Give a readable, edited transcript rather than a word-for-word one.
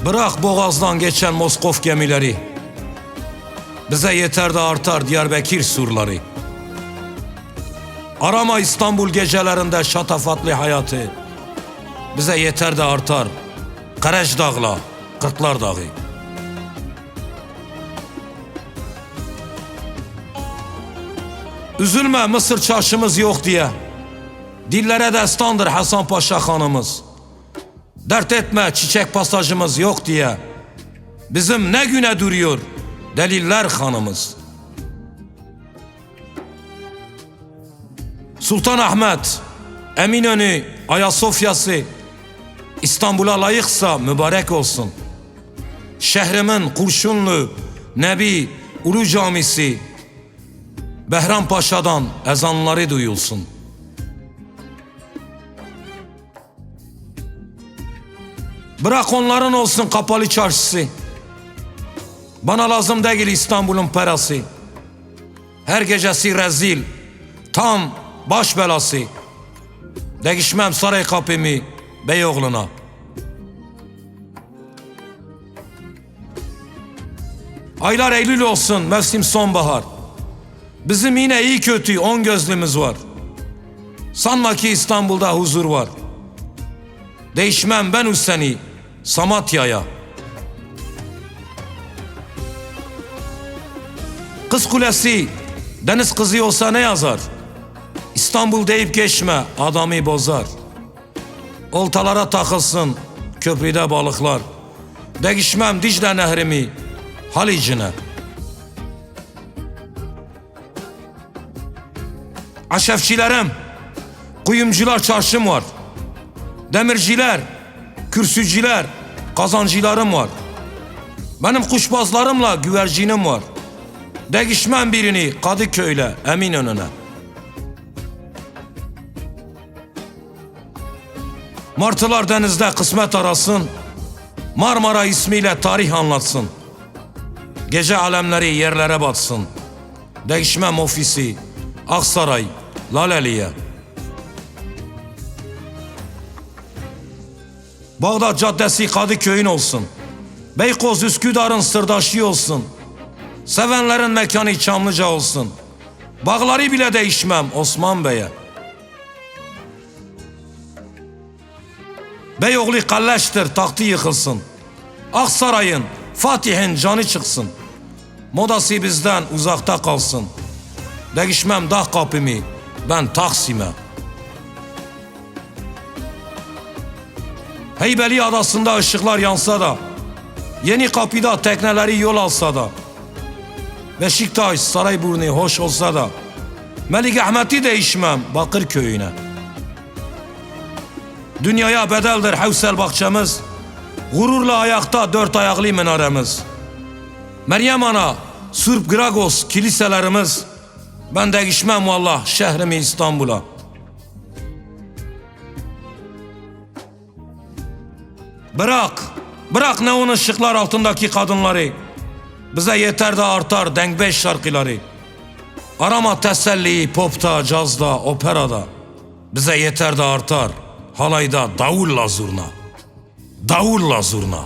Bırak boğazdan geçen Moskov gemileri. Bize yeter de artar Diyarbakır surları. Arama İstanbul gecelerinde şatafatlı hayatı. Bize yeter de artar Kareş Dağla, Kırklar Dağı. Üzülme Mısır çarşımız yok diye. Dillere destandır Hasan Paşa hanımız. Dert etme çiçek pasajımız yok diye. Bizim ne güne duruyor deliller hanımız. Sultanahmet, Eminönü, Ayasofya'sı İstanbul'a layıksa mübarek olsun. Şehrimin Kurşunlu, Nebi, Ulu Camisi Behrampaşa'dan ezanları duyulsun. Bırak onların olsun kapalı çarşısı. Bana lazım değil İstanbul'un parası. Her gecesi rezil, tam baş belası. Değişmem saray kapımı Beyoğlu'na. Aylar Eylül olsun, mevsim sonbahar. Bizim yine iyi kötü 10 gözlümüz var. Sanma ki İstanbul'da huzur var. Değişmem ben Hüseyin'i Samatya'ya. Kız Kulesi deniz kızı olsa ne yazar? İstanbul deyip geçme adamı bozar. Oltalara takılsın köprüde balıklar. Değişmem Dicle nehrimi Halicine. Aşefçilerim, kuyumcular çarşım var. Demirciler, kürsücüler, kazancılarım var. Benim kuşbazlarımla güvercinim var. Değişmem birini Kadıköy'le Eminönü'ne. Martılar denizde kısmet arasın. Marmara ismiyle tarih anlatsın. Gece alemleri yerlere batsın. Değişmem ofisi Aksaray, Laleli'ye. Bağdat Caddesi Kadıköy'ün olsun. Beykoz Üsküdar'ın sırdaşı olsun. Sevenlerin mekanı Çamlıca olsun. Bağları bile değişmem Osman Bey'e. Beyoğlu kalleştir tahtı yıkılsın. Aksaray'ın, Fatih'in canı çıksın. Modası bizden uzakta kalsın. Değişmem dağ kapımı ben Taksim'e. Heybeli adasında ışıklar yansa da, Yeni Kapı'da tekneleri yol alsa da, Beşiktaş, Sarayburnu hoş olsa da, Melikahmet'i değişmem Bakırköy'üne. Dünyaya bedeldir Hevsel bahçemiz, gururla ayakta dört ayaklı minaremiz. Meryem Ana, Sırp Gragos kiliselerimiz, ben değişmem vallah şehrimi İstanbul'a. Bırak neon ışıklar altındaki kadınları. Bize yeter de artar dengbeş şarkıları. Arama teselliyi popta, cazda, operada. Bize yeter de artar halayda davulla zurna. Davulla zurna.